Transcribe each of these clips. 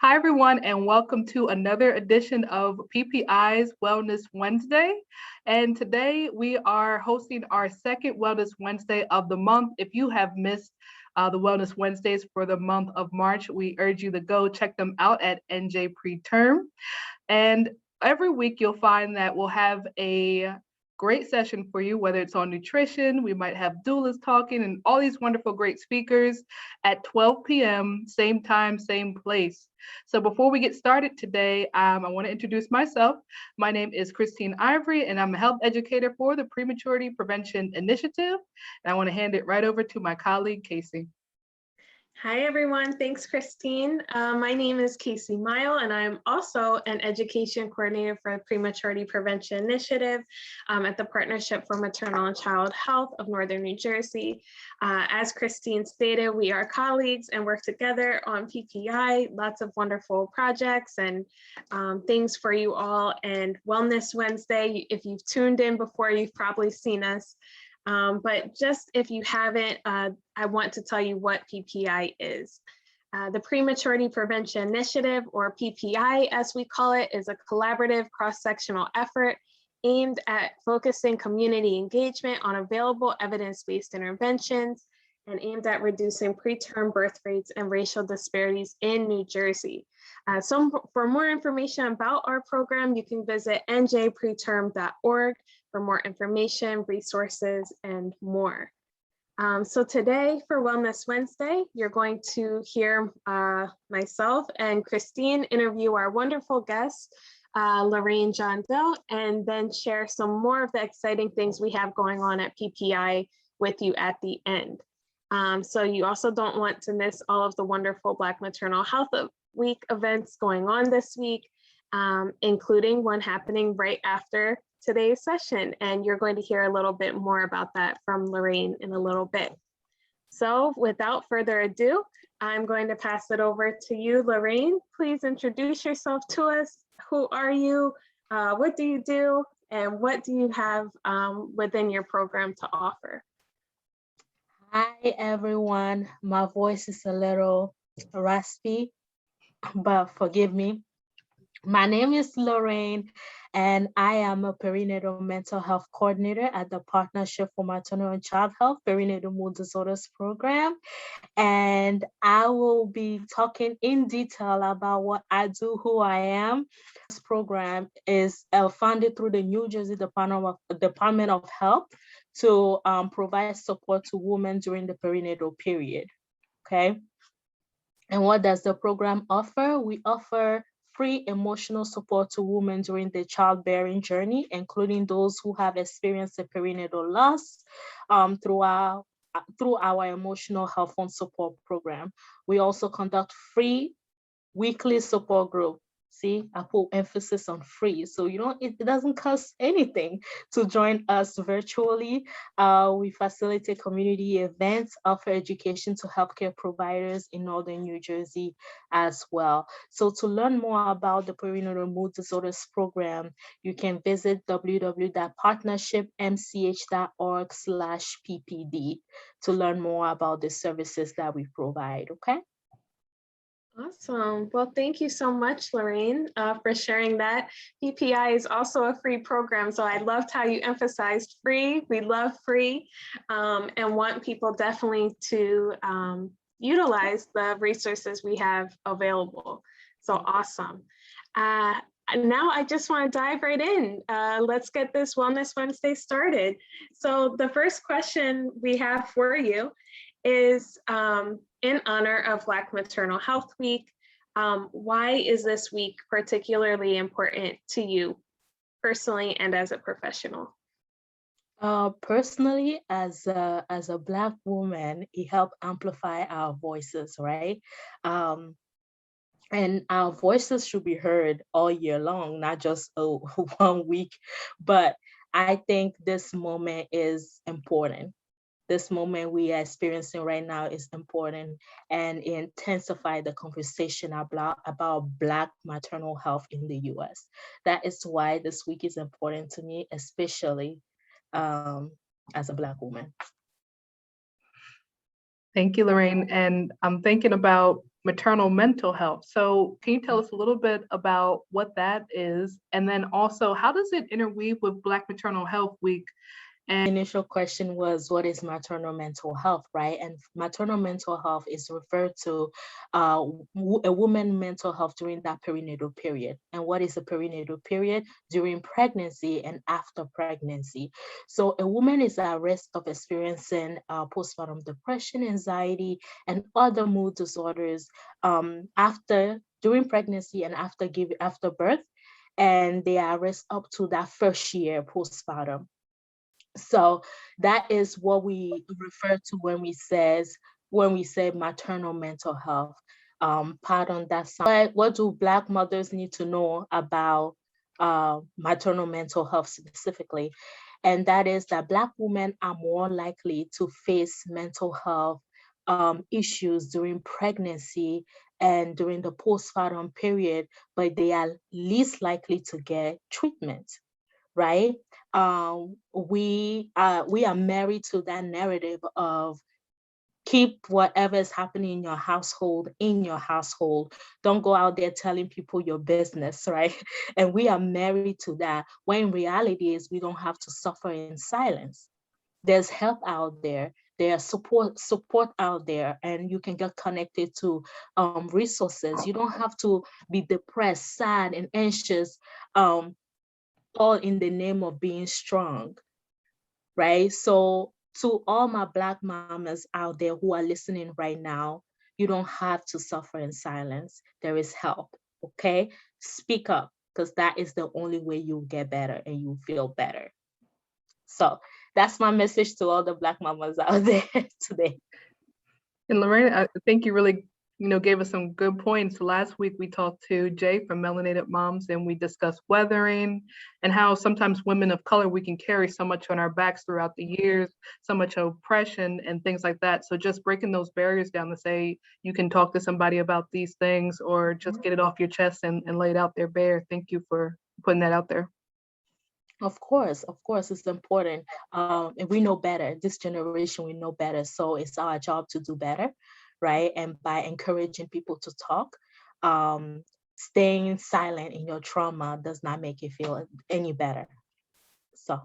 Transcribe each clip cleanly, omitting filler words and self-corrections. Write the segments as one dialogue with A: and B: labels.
A: Hi, everyone, and welcome to another edition of PPI's Wellness Wednesday. And today we are hosting our second Wellness Wednesday of the month. If you have missed the Wellness Wednesdays for the month of March, we urge you to go check them out at NJ Preterm. And every week you'll find that we'll have a great session for you, whether it's on nutrition, we might have doulas talking and all these wonderful great speakers at 12 p.m., same time, same place. So before we get started today, I want to introduce myself. My name is Christine Ivory, and I'm a health educator for the Prematurity Prevention Initiative. And I want to hand it right over to my colleague, Casey.
B: Hi, everyone. Thanks, Christine. My name is Casey Mile, and I'm also an education coordinator for the Prematurity Prevention Initiative at the Partnership for Maternal and Child Health of Northern New Jersey. As Christine stated, we are colleagues and work together on PPI, lots of wonderful projects and things for you all. And Wellness Wednesday, if you've tuned in before, you've probably seen us. But just if you haven't, I want to tell you what PPI is. The Prematurity Prevention Initiative, or PPI as we call it, is a collaborative cross-sectional effort aimed at focusing community engagement on available evidence-based interventions and aimed at reducing preterm birth rates and racial disparities in New Jersey. So for more information about our program, you can visit njpreterm.org for more information, resources, and more. So today for Wellness Wednesday, you're going to hear myself and Christine interview our wonderful guest, Lorraine John Doe, and then share some more of the exciting things we have going on at PPI with you at the end. So you also don't want to miss all of the wonderful Black Maternal Health Week events going on this week, including one happening right after today's session. And you're going to hear a little bit more about that from Lorraine in a little bit. So without further ado, I'm going to pass it over to you, Lorraine. Please introduce yourself to us. Who are you? What do you do? And what do you have within your program to offer?
C: Hi, everyone. My voice is a little raspy, but forgive me. My name is Lorraine, and I am a perinatal mental health coordinator at the Partnership for Maternal and Child Health Perinatal Mood Disorders Program. And I will be talking in detail about what I do, who I am. This program is funded through the New Jersey Department of Health to provide support to women during the perinatal period, okay? And what does the program offer? We offer free emotional support to women during the childbearing journey, including those who have experienced a perinatal loss through our emotional health and support program. We also conduct free weekly support group. See, I put emphasis on free. So it doesn't cost anything to join us virtually. We facilitate community events, offer education to healthcare providers in Northern New Jersey as well. So to learn more about the Perinatal Mood Disorders Program, you can visit www.partnershipmch.org/PPD to learn more about the services that we provide, okay?
B: Awesome. Well, thank you so much, Lorraine, for sharing that. PPI is also a free program, so I loved how you emphasized free. We love free and want people definitely to utilize the resources we have available. So awesome. Now I just want to dive right in. Let's get this Wellness Wednesday started. So the first question we have for you is in honor of Black Maternal Health Week. Why is this week particularly important to you personally and as a professional?
C: Personally, as a Black woman, it helped amplify our voices, right? And our voices should be heard all year long, not just 1 week. But I think this moment is important. This moment we are experiencing right now is important and intensify the conversation about Black maternal health in the US. That is why this week is important to me, especially as a Black woman.
A: Thank you, Lorraine. And I'm thinking about maternal mental health. So can you tell us a little bit about what that is? And then also, how does it interweave with Black Maternal Health Week?
C: Initial question was, what is maternal mental health, right? And maternal mental health is referred to a woman's mental health during that perinatal period. And what is a perinatal period? During pregnancy and after pregnancy. So a woman is at risk of experiencing postpartum depression, anxiety, and other mood disorders during pregnancy and after birth. And they are at risk up to that first year postpartum. So that is what we refer to when we say maternal mental health. Pardon that sound. But what do Black mothers need to know about maternal mental health specifically? And that is that Black women are more likely to face mental health issues during pregnancy and during the postpartum period, but they are least likely to get treatment, right? We are married to that narrative of keep whatever is happening in your household in your household. Don't go out there telling people your business, right? And we are married to that, when in reality is we don't have to suffer in silence. There's help out there. There's support out there, and you can get connected to resources. You don't have to be depressed, sad, and anxious, all in the name of being strong, right? So to all my Black mamas out there who are listening right now, you don't have to suffer in silence. There is help, okay? Speak up, because that is the only way you'll get better and you feel better. So that's my message to all the Black mamas out there today.
A: And Lorraine, I think you really, gave us some good points. Last week we talked to Jay from Melanated Moms, and we discussed weathering and how sometimes women of color, we can carry so much on our backs throughout the years, so much oppression and things like that. So just breaking those barriers down to say you can talk to somebody about these things, or just get it off your chest and lay it out there bare. Thank you for putting that out there.
C: Of course, it's important. And we know better. This generation, we know better. So it's our job to do better, right? And by encouraging people to talk, staying silent in your trauma does not make you feel any better. So.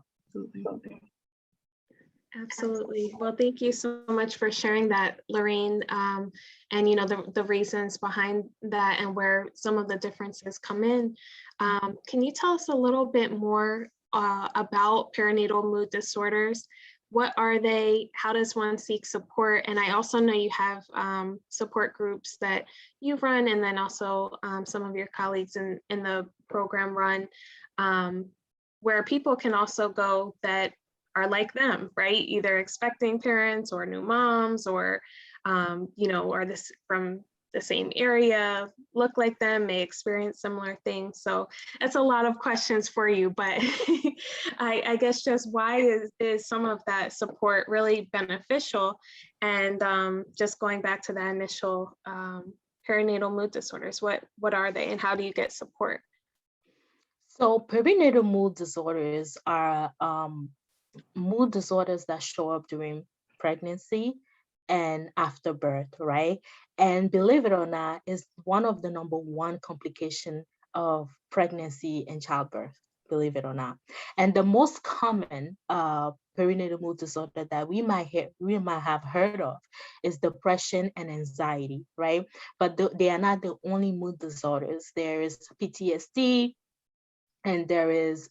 B: Absolutely. Well, thank you so much for sharing that, Lorraine, and the reasons behind that and where some of the differences come in. Can you tell us a little bit more about perinatal mood disorders? What are they? How does one seek support? And I also know you have support groups that you run, and then also some of your colleagues in the program run, where people can also go that are like them, right? Either expecting parents or new moms, or are this from the same area, look like them, may experience similar things. So it's a lot of questions for you, but I guess just why is some of that support really beneficial? And just going back to that initial perinatal mood disorders, what are they and how do you get support?
C: So perinatal mood disorders are mood disorders that show up during pregnancy and after birth, right? And believe it or not, is one of the #1 complication of pregnancy and childbirth, believe it or not. And the most common perinatal mood disorder that we might have heard of is depression and anxiety, right? But they are not the only mood disorders. There is PTSD, and there is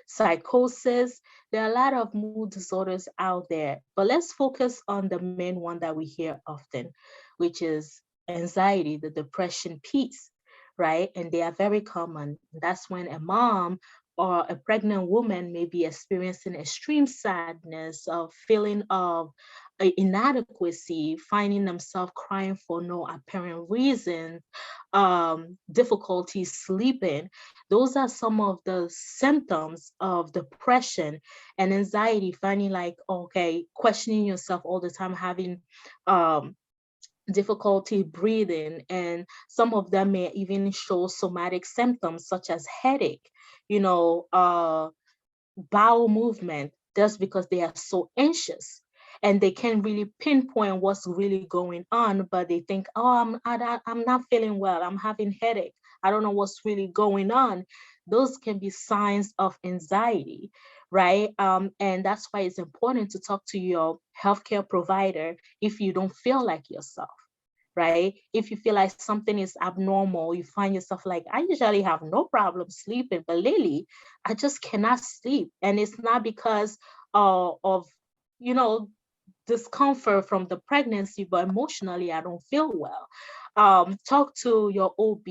C: psychosis. There are a lot of mood disorders out there, but let's focus on the main one that we hear often, which is anxiety, the depression piece, right? And they are very common. That's when a mom or a pregnant woman may be experiencing extreme sadness, of feeling of inadequacy, finding themselves crying for no apparent reason, difficulty sleeping. Those are some of the symptoms of depression and anxiety, finding like, okay, questioning yourself all the time, having difficulty breathing, and some of them may even show somatic symptoms such as headache, bowel movement, just because they are so anxious. and they can't really pinpoint what's really going on, but they think, oh, I'm not feeling well, I'm having headache, I don't know what's really going on. Those can be signs of anxiety, right? And that's why it's important to talk to your healthcare provider if you don't feel like yourself, right? If you feel like something is abnormal, you find yourself like, I usually have no problem sleeping, but lately I just cannot sleep. And it's not because of, you know, discomfort from the pregnancy, but emotionally I don't feel well. Talk to your OB.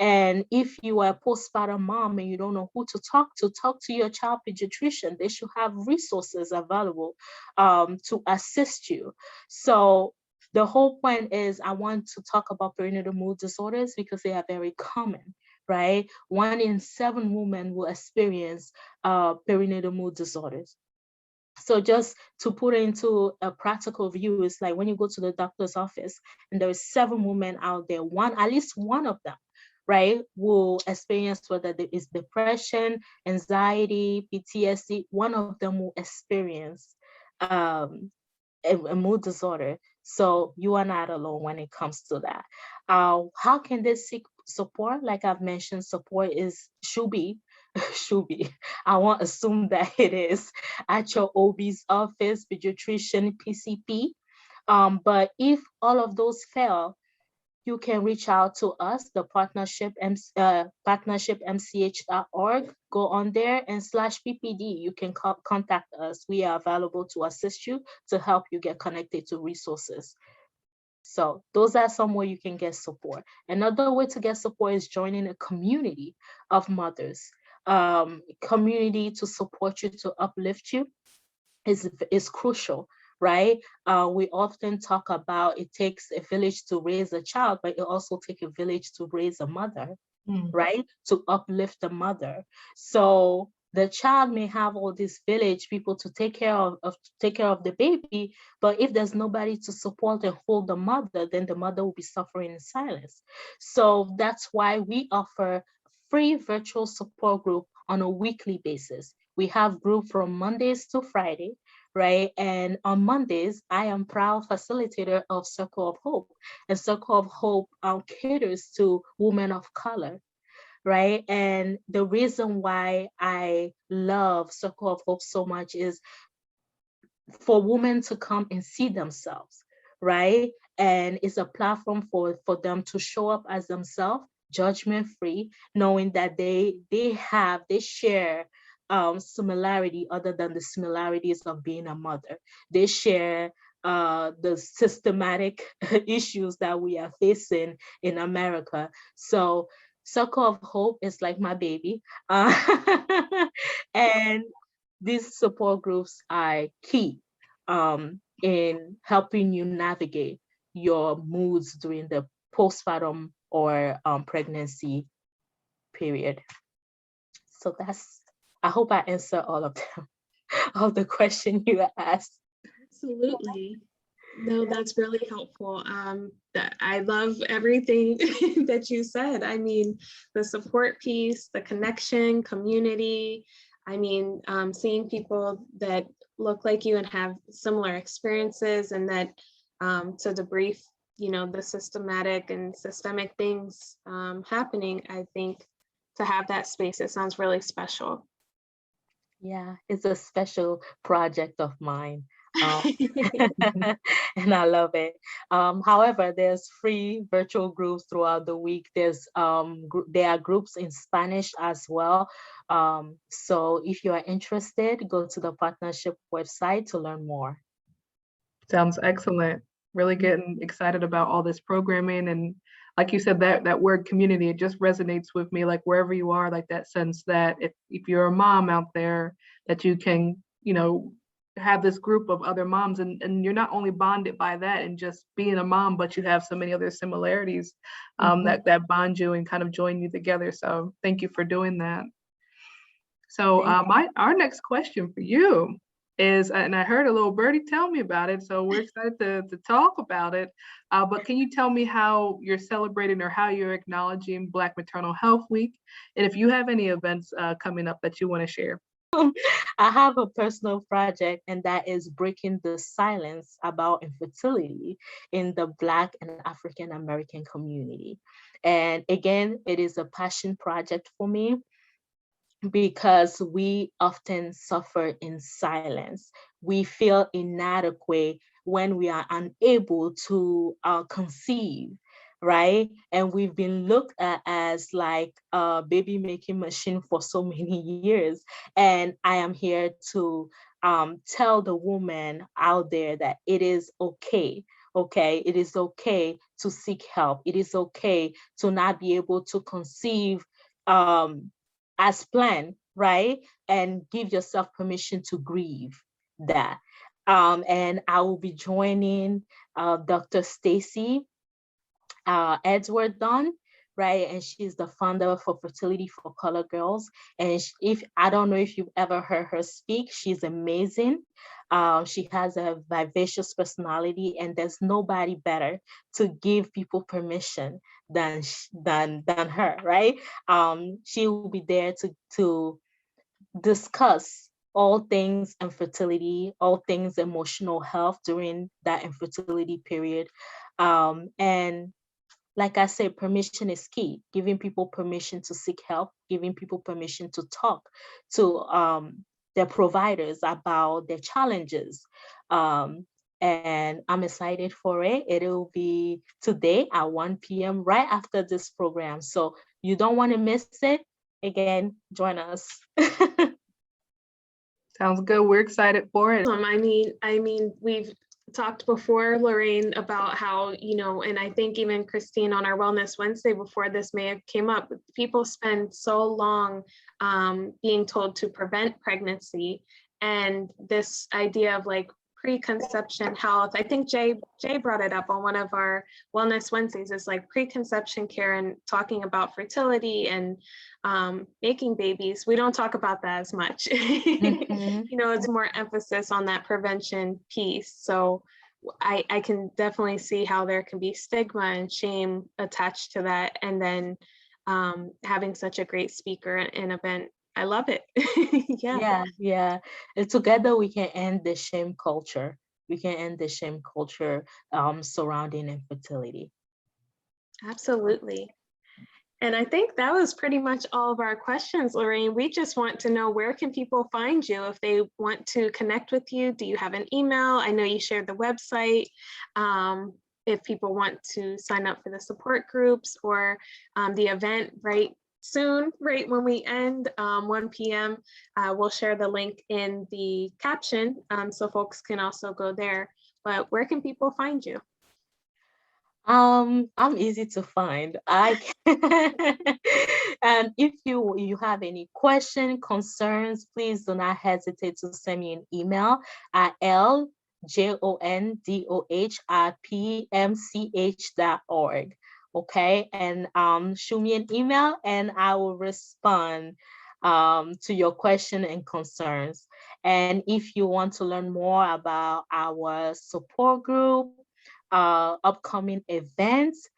C: And if you are a postpartum mom and you don't know who to, talk to your child pediatrician. They should have resources available to assist you. So the whole point is I want to talk about perinatal mood disorders because they are very common, right? 1 in 7 women will experience perinatal mood disorders. So just to put it into a practical view, it's like when you go to the doctor's office and there is 7 women out there, at least one of them, right, will experience whether there is depression, anxiety, PTSD. One of them will experience a mood disorder. So you are not alone when it comes to that. How can they seek support? Like I've mentioned, support should be should be. I won't assume that it is at your OB's office, pediatrician, PCP. But if all of those fail, you can reach out to us, the partnershipmch.org. Go on there and /PPD. You can contact us. We are available to assist you, to help you get connected to resources. So those are some way you can get support. Another way to get support is joining a community of mothers, community to support you, to uplift you is crucial, right? We often talk about it takes a village to raise a child, but it also takes a village to raise a mother, right? To uplift the mother. So the child may have all these village people to take care of the baby, but if there's nobody to support and hold the mother, then the mother will be suffering in silence. So that's why we offer free virtual support group on a weekly basis. We have group from Mondays to Friday, right? And on Mondays, I am proud facilitator of Circle of Hope. And Circle of Hope caters to women of color, right? And the reason why I love Circle of Hope so much is for women to come and see themselves, right? And it's a platform for them to show up as themselves, judgment free, knowing that they share similarity other than the similarities of being a mother. They share the systematic issues that we are facing in America. So Circle of Hope is like my baby. And these support groups are key in helping you navigate your moods during the postpartum or pregnancy period. So I hope I answer all of them, all the questions you asked.
B: Absolutely. No, that's really helpful. I love everything that you said. I mean, the support piece, the connection, community. I mean, seeing people that look like you and have similar experiences, and that to debrief, the systematic and systemic things happening. I think to have that space, it sounds really special.
C: Yeah, it's a special project of mine. And I love it. However, there's free virtual groups throughout the week. There are groups in Spanish as well. So if you are interested, go to the partnership website to learn more.
A: Sounds excellent. Really getting excited about all this programming. And like you said, that word community, it just resonates with me, like wherever you are, like that sense that if you're a mom out there, that you can, have this group of other moms, and you're not only bonded by that and just being a mom, but you have so many other similarities that bond you and kind of join you together. So thank you for doing that. So our next question for you is, and I heard a little birdie tell me about it, so we're excited to talk about it. But can you tell me how you're celebrating or how you're acknowledging Black Maternal Health Week, and if you have any events coming up that you want to share?
C: I have a personal project, and that is breaking the silence about infertility in the Black and African American community. And again, it is a passion project for me because we often suffer in silence. We feel inadequate when we are unable to conceive, right? And we've been looked at as like a baby making machine for so many years. And I am here to tell the woman out there that it is okay. Okay, it is okay to seek help. It is okay to not be able to conceive um, as planned, right? And give yourself permission to grieve that. And I will be joining Dr. Stacy Edward Dunn, right? And she's the founder for Fertility for Color Girls. And if I don't know if you've ever heard her speak, she's amazing. She has a vivacious personality, and there's nobody better to give people permission than her, right? She will be there to discuss all things infertility, all things emotional health during that infertility period. And like I said, permission is key. Giving people permission to seek help, giving people permission to talk to their providers about their challenges. And I'm excited for it. It'll be today at 1 p.m. right after this program. So you don't want to miss it. Again, join us.
A: Sounds good. We're excited for it.
B: We've talked before, Lorraine, about how, and I think even Christine on our Wellness Wednesday before this may have came up, people spend so long being told to prevent pregnancy, and this idea of like preconception health. I think Jay brought it up on one of our Wellness Wednesdays. It's like preconception care and talking about fertility and making babies. We don't talk about that as much.
C: Mhm.
B: It's more emphasis on that prevention piece. So I can definitely see how there can be stigma and shame attached to that. And then having such a great speaker and event, I love it.
C: Yeah. And together we can end the shame culture. We can end the shame culture surrounding infertility.
B: Absolutely. And I think that was pretty much all of our questions, Lorraine. We just want to know, where can people find you if they want to connect with you? Do you have an email? I know you shared the website. If people want to sign up for the support groups or the event soon, right when we end 1 p.m. We'll share the link in the caption so folks can also go there. But where can people find you?
C: I'm easy to find. I can. And if you have any question, concerns, please do not hesitate to send me an email at ljondoh@pmch.org. Okay, and shoot me an email and I will respond to your question and concerns. And if you want to learn more about our support group, upcoming events,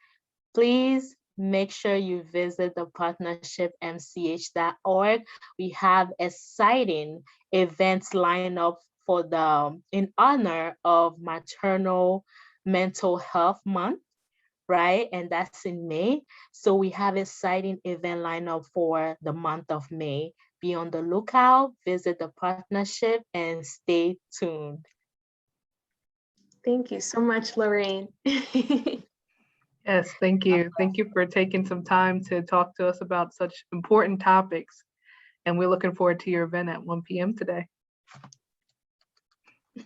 C: please make sure you visit the partnershipmch.org. We have exciting events lined up for in honor of Maternal Mental Health Month, right? And that's in May. So we have exciting event lined up for the month of May. Be on the lookout, visit the partnership, and stay tuned.
B: Thank you so much, Lorraine.
A: Yes, thank you. Thank you for taking some time to talk to us about such important topics. And we're looking forward to your event at 1 p.m. today.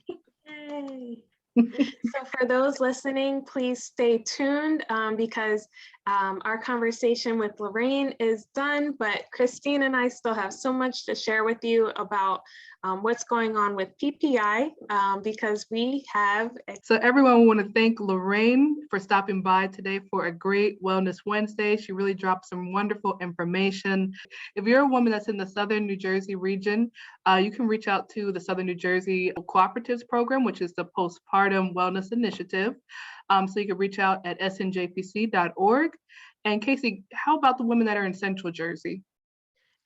B: Yay. So for those listening, please stay tuned because our conversation with Lorraine is done, but Christine and I still have so much to share with you about what's going on with PPI because we have.
A: So everyone, we want to thank Lorraine for stopping by today for a great Wellness Wednesday. She really dropped some wonderful information. If you're a woman that's in the Southern New Jersey region, you can reach out to the Southern New Jersey Cooperatives Program, which is the Postpartum Wellness Initiative. So you can reach out at snjpc.org. And Casey, how about the women that are in Central Jersey?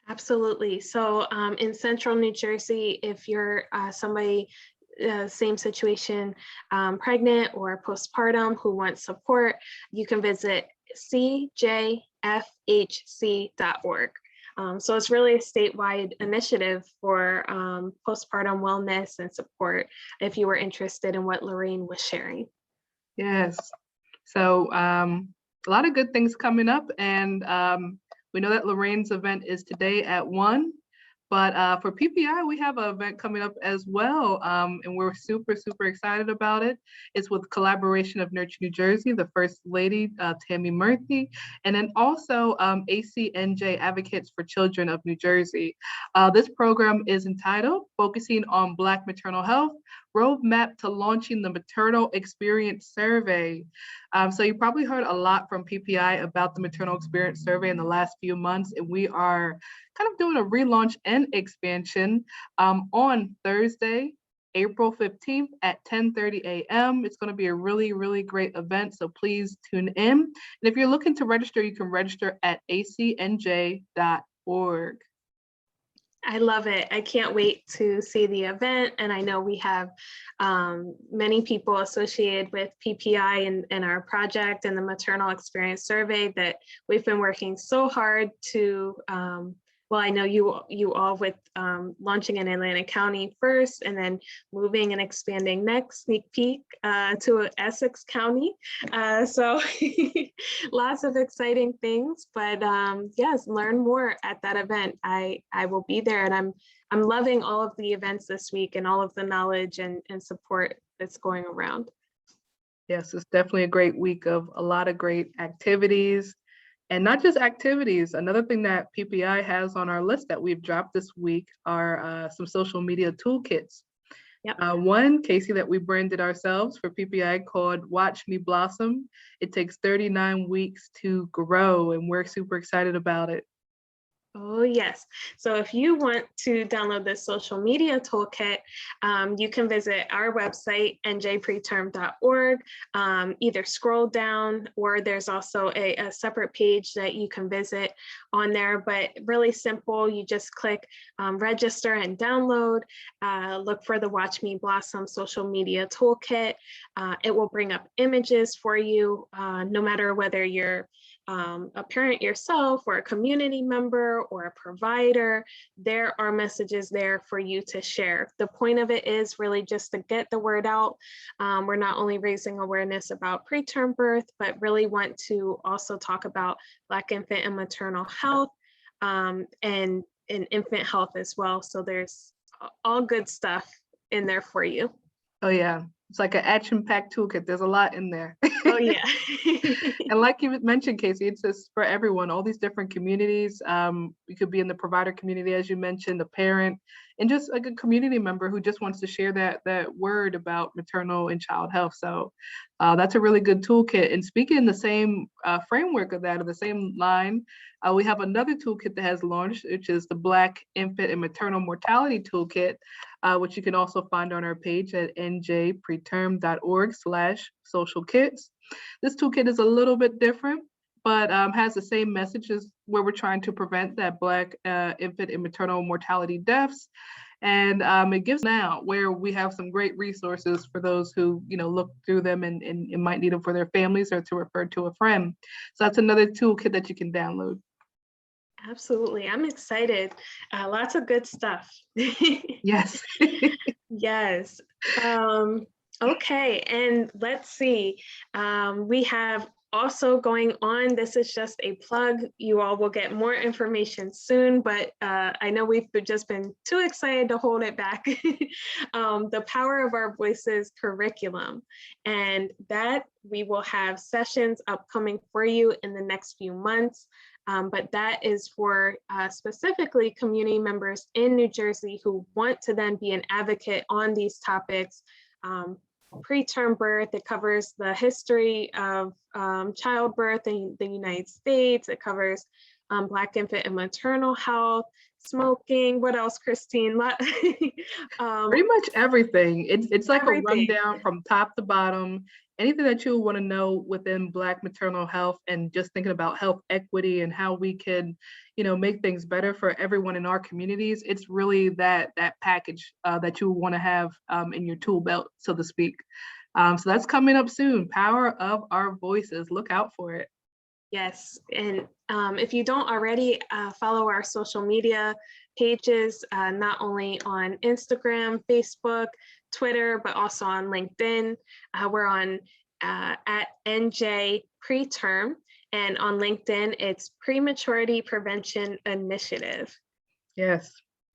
B: Absolutely. So in central New Jersey, if you're somebody, same situation, pregnant or postpartum who wants support, you can visit cjfhc.org. So it's really a statewide initiative for postpartum wellness and support if you were interested in what Lorraine was sharing.
A: Yes. So a lot of good things coming up, and we know that Lorraine's event is today at 1, but for PPI, we have an event coming up as well, and we're super, super excited about it. It's with collaboration of Nurture New Jersey, the First Lady, Tammy Murthy, and then also ACNJ Advocates for Children of New Jersey. This program is entitled Focusing on Black Maternal Health, Roadmap to Launching the Maternal Experience Survey. So you probably heard a lot from PPI about the Maternal Experience Survey in the last few months, and we are kind of doing a relaunch and expansion on Thursday, April 15th at 10:30 a.m. It's going to be a really, really great event, so please tune in. And if you're looking to register, you can register at acnj.org.
B: I love it. I can't wait to see the event. And I know we have many people associated with PPI and our project and the Maternal Experience Survey that we've been working so hard to, well, I know you all with launching in Atlantic County first and then moving and expanding next, sneak peek to Essex County. So lots of exciting things, but yes, learn more at that event. I will be there, and I'm loving all of the events this week and all of the knowledge and support that's going around.
A: Yes, it's definitely a great week of a lot of great activities. And not just activities, another thing that PPI has on our list that we've dropped this week are some social media toolkits.
B: Yep.
A: One, Casey, that we branded ourselves for PPI called Watch Me Blossom. It takes 39 weeks to grow, and we're super excited about it.
B: Oh, yes. So if you want to download this social media toolkit, you can visit our website, njpreterm.org, either scroll down, or there's also a separate page that you can visit on there, but really simple. You just click register and download, look for the Watch Me Blossom social media toolkit. It will bring up images for you, no matter whether you're a parent yourself or a community member or a provider. There are messages there for you to share. The point of it is really just to get the word out. We're not only raising awareness about preterm birth, but really want to also talk about Black infant and maternal health and infant health as well. So there's all good stuff in there for you.
A: Oh yeah, it's like an action-packed toolkit. There's a lot in there.
B: Oh yeah.
A: And like you mentioned, Casey, it's just for everyone, all these different communities. You could be in the provider community, as you mentioned, a parent, and just like a community member who just wants to share that word about maternal and child health. So that's a really good toolkit. And speaking in the same framework of that, or the same line, we have another toolkit that has launched, which is the Black Infant and Maternal Mortality Toolkit, which you can also find on our page at njpreterm.org/social kits. This toolkit is a little bit different, but has the same messages where we're trying to prevent that Black infant and maternal mortality deaths. And it gives now where we have some great resources for those who, look through them and might need them for their families or to refer to a friend. So that's another toolkit that you can download.
B: Absolutely. I'm excited. Lots of good stuff.
A: Yes.
B: Yes. Okay. And let's see. We have also going on, this is just a plug. You all will get more information soon, but I know we've just been too excited to hold it back. The Power of Our Voices curriculum. And that we will have sessions upcoming for you in the next few months. But that is for specifically community members in New Jersey who want to then be an advocate on these topics. Preterm birth, it covers the history of childbirth in the United States. It covers Black infant and maternal health, smoking. What else, Christine?
A: Pretty much everything. It's like everything. A rundown from top to bottom. anything that you want to know within Black maternal health, and just thinking about health equity and how we can, make things better for everyone in our communities, it's really that package that you want to have in your tool belt, so to speak. So that's coming up soon. Power of Our Voices. Look out for it.
B: Yes, and if you don't already, follow our social media pages, not only on Instagram, Facebook, Twitter, but also on LinkedIn. We're on at NJ Preterm, and on LinkedIn, it's Prematurity Prevention Initiative.
A: Yes,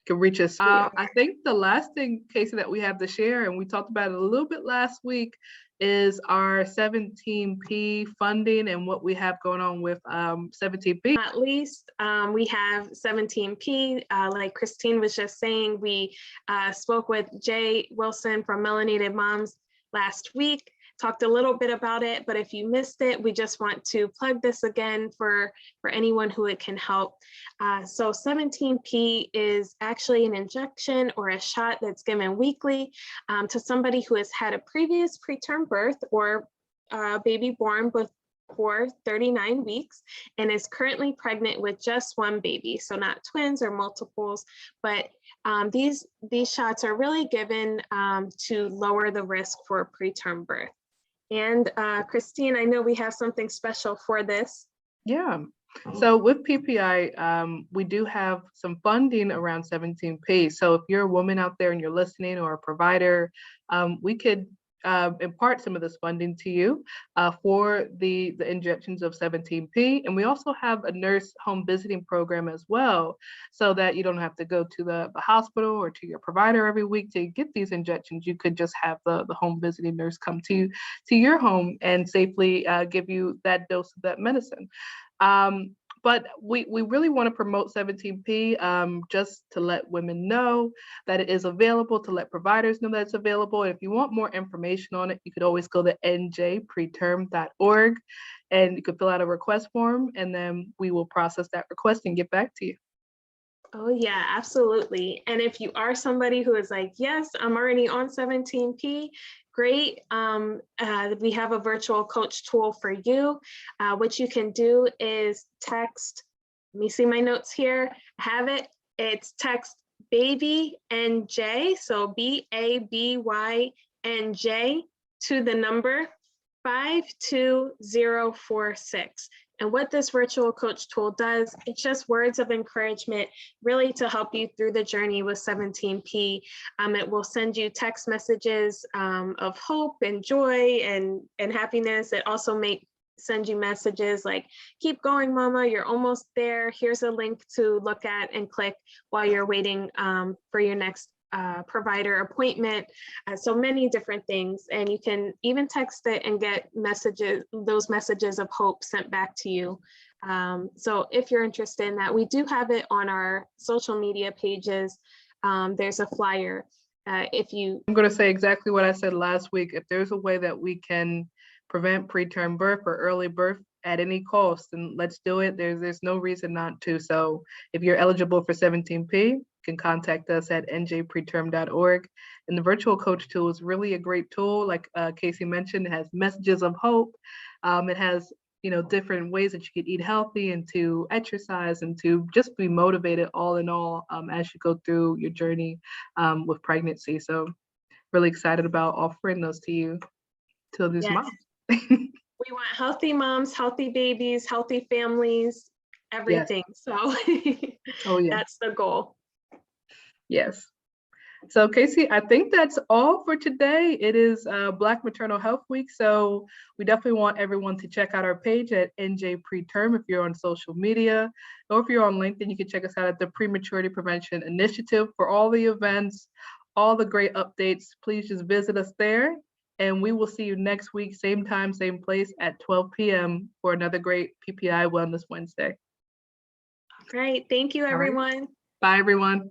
A: you can reach us. I think the last thing, Casey, that we have to share, and we talked about it a little bit last week, is our 17P funding and what we have going on with 17P.
B: At least we have 17P. Like Christine was just saying, we spoke with Jay Wilson from Melanated Moms last week, talked a little bit about it, but if you missed it, we just want to plug this again for anyone who it can help. So 17P is actually an injection or a shot that's given weekly to somebody who has had a previous preterm birth or baby born before 39 weeks and is currently pregnant with just one baby, so not twins or multiples, but these shots are really given to lower the risk for preterm birth. And Christine, I know we have something special for this.
A: Yeah. So with PPI, we do have some funding around 17P. So if you're a woman out there and you're listening, or a provider, we could impart some of this funding to you for the injections of 17P. And we also have a nurse home visiting program as well, so that you don't have to go to the hospital or to your provider every week to get these injections. You could just have the home visiting nurse come to your home and safely give you that dose of that medicine. But we really want to promote 17P just to let women know that it is available, to let providers know that it's available. And if you want more information on it, you could always go to njpreterm.org and you could fill out a request form, and then we will process that request and get back to you.
B: Oh yeah, absolutely. And if you are somebody who is like, yes, I'm already on 17P, great. We have a virtual coach tool for you. What you can do is text, let me see my notes here, I have it. It's text baby NJ, so BABYNJ to the number 52046. And what this virtual coach tool does, it's just words of encouragement, really to help you through the journey with 17P. It will send you text messages of hope and joy and happiness. It also send you messages like, keep going, mama, you're almost there. Here's a link to look at and click while you're waiting for your next provider appointment. So many different things, and you can even text it and get those messages of hope sent back to you. So if you're interested in that, we do have it on our social media pages. There's a flyer. I'm
A: going to say exactly what I said last week. If there's a way that we can prevent preterm birth or early birth at any cost, then let's do it. There's no reason not to. So if you're eligible for 17P, you can contact us at njpreterm.org. And the virtual coach tool is really a great tool. Like Casey mentioned, it has messages of hope. It has different ways that you can eat healthy and to exercise and to just be motivated all in all as you go through your journey with pregnancy. So really excited about offering those to you, to these moms.
B: We want healthy moms, healthy babies, healthy families, everything. Yes. So that's the goal.
A: Yes. So Casey, I think that's all for today. It is Black Maternal Health Week, so we definitely want everyone to check out our page at NJ Preterm if you're on social media, or if you're on LinkedIn, you can check us out at the Prematurity Prevention Initiative for all the events, all the great updates. Please just visit us there, and we will see you next week, same time, same place at 12 p.m. for another great PPI Wellness Wednesday.
B: Great. Thank you, everyone.
A: Bye, everyone.